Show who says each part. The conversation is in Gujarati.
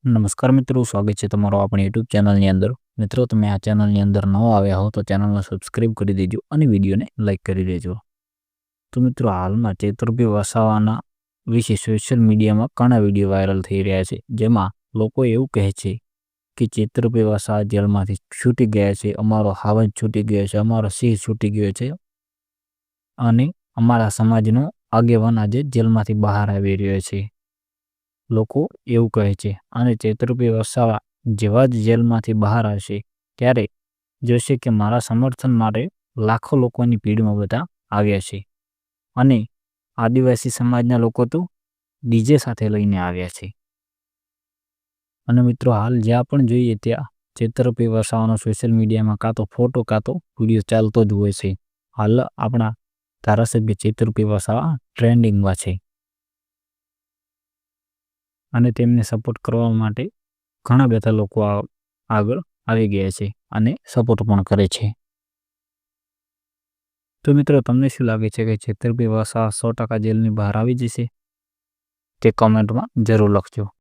Speaker 1: નમસ્કાર મિત્રો, સ્વાગત છે તમારો આપણી યુટ્યુબ ચેનલની અંદર. મિત્રો, તમે આ ચેનલની અંદર નવા આવ્યા હો તો ચેનલને સબસ્ક્રાઈબ કરી દેજો અને વિડીયોને લાઇક કરી દેજો. તો મિત્રો, હાલમાં ચેતરભાઈ વસાવાના વિશે સોશિયલ મીડિયામાં ઘણા વિડીયો વાયરલ થઈ રહ્યા છે, જેમાં લોકો એવું કહે છે કે ચેતરભાઈ વસાવા જેલમાંથી છૂટી ગયા છે, અમારો હાવજ છૂટી ગયો છે, અમારો સિંહ છૂટી ગયો છે અને અમારા સમાજનો આગેવાન આજે જેલમાંથી બહાર આવી રહ્યો છે. લોકો એવું કહે છે અને ચેતરભાઈ વસાવા જેવા જ જેલમાંથી બહાર આવશે ત્યારે જોશે કે મારા સમર્થન માટે લાખો લોકોની ભીડમાં બધા આવ્યા છે અને આદિવાસી સમાજના લોકો તો ડીજે સાથે લઈને આવ્યા છે. અને મિત્રો, હાલ જ્યાં પણ જોઈએ ત્યાં ચેતરભાઈ વસાવાનો સોશિયલ મીડિયામાં કાં તો ફોટો કાં તો વિડીયો ચાલતો જ હોય છે. હાલ આપણા ધારાસભ્ય ચેતરભાઈ વસાવા ટ્રેન્ડિંગમાં છે અને તેમને સપોર્ટ કરવા માટે ઘણા બધા લોકો આગળ આવી ગયા છે અને સપોર્ટ પણ કરે છે. તો મિત્રો, તમને શું લાગે છે કે ચેતરભાઈ વસાવા 100% જેલની બહાર આવી જશે? તે કમેન્ટમાં જરૂર લખજો.